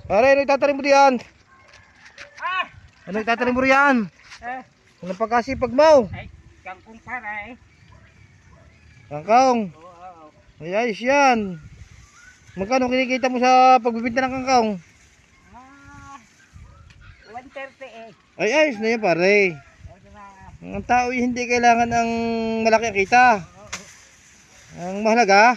Pare, ano itatanim mo diyan? Ah! Ano itatanim mo riyan? Ano pagkasipag mo? Ay, kangkong para eh. Kangkong. Oo. Ay, ayos yan. Magkano kinikita mo sa pagbibinta ng kangkong? Ah, 130 eh. Ay, ayos na yan pare. Ito na. Ang tao hindi kailangan ng malaki ang kita. Ang mahalaga,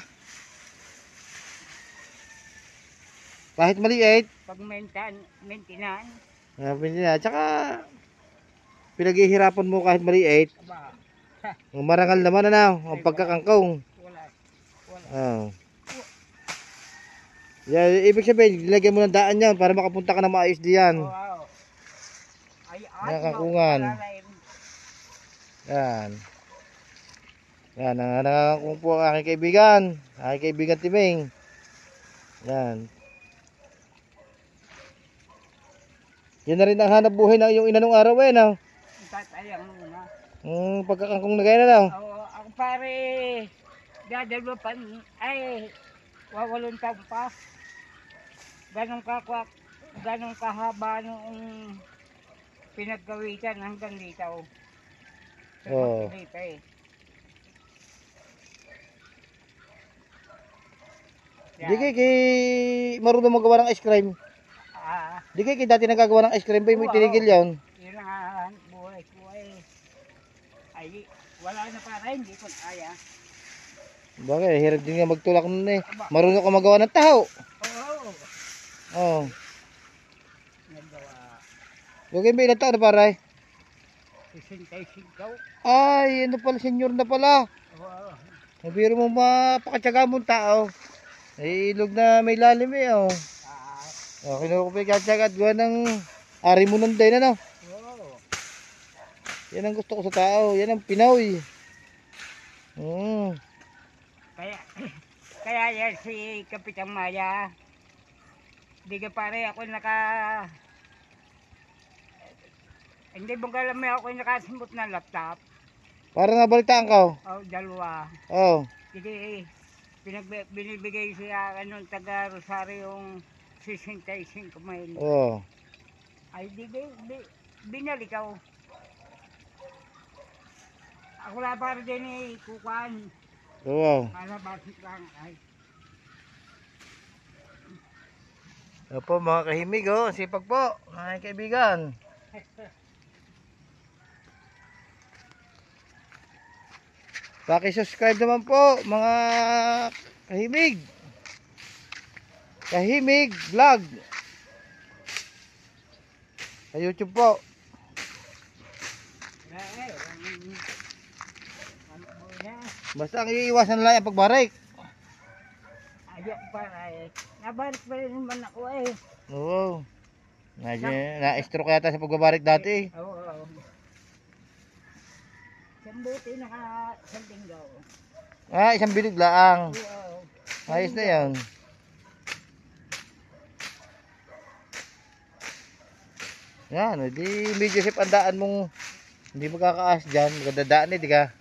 kahit maliit, Pag maintenance. sabi nila, tsaka pinaghihirapan mo kahit maliit. Aba, Ang marangal naman ano, ang pagkakangkong. wala. Oh. Yeah, ibig sabihin, nilagyan mo ng daan yan para makapunta ka na maayos diyan. Wow. Ay, Yan, kangkungan. malalaim. Yan. Yan, nakakakung po ang aking kaibigan. Aking kaibigan Timing. Yan. Yan na rin ang hanap buhay na yung inanong araw eh, no? Tatayang muna. Pagkakangkong na gaya na daw. Oo, ako pare, dadalwapan, ay, 8 taon pa. Ganong kahaba noong pinagkawitan hanggang dito. Oo. Dito eh. Di kay marunong magawa ng ice cream. Ah, Di kay dati nagagawa ng ice cream, ba yung tinigil yun? yun ang buhay ko eh. Ay, wala na para, hindi ko kaya. Bakit? Hirap din nga magtulak nun eh. Marunong ka magawa ng taho. Oo, Oo. nagawa. Huwag yung ilang taon na paray. 65. Ay, ano pala, senior na pala. Oo. Mabiro mo mapakatsaga mong tao. Ay, ilog na may lalim eh, oh. Ah, Kinukupay katsaga at gawa ng ari mo ng din, ano? oo. Yan ang gusto ko sa tao. Yan ang Pinoy. Kaya, kaya yan si Kapitan Maya. Di ka pare ako hindi bang alam mo ako nakasimot ng laptop. Para nabalitaan ka, oh. O, dalawa. Oh. Hindi, binibigay siya anong taga Rosario yung 65 mil. Oh. Ay, binalik ako. Ako lang para din eh, kukuhan. Wow. Para basit lang. Ay, Opo, mga kahimig, oh. Sipag po, mga kaibigan. Paki-subscribe naman po, mga kahimig. Kahimig vlog. Sa YouTube po. Basta ang iiwasan lang ang pagbarik. ayaw para eh. Nabalik pa rin naman ako eh. Oo. Na-stroke yata sa pagbabarik dati. Oo. Isang buti isang linggo. Isang bilig laang. Oo. Ayos na yan. Yan, di medyo sip ang daan mong hindi magkakaas dyan. Maganda daan eh, di ka?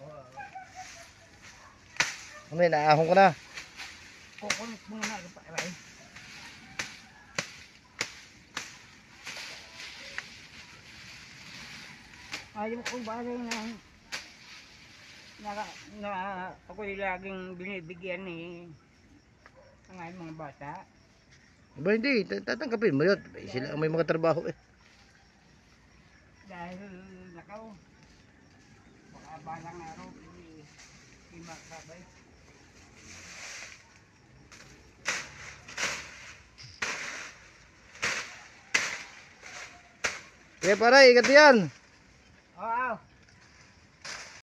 Ano yun, naahong ka na. Kukulit muna ako para eh. Ayaw ko ba rin na ako'y laging binibigyan ni ang aking mga bata. Ba hindi, tatanggapin mo yun. Sila ang may mga trabaho eh. Dahil nakaw, baka balang araw, hindi makasabay. Kaya para, ikat yan.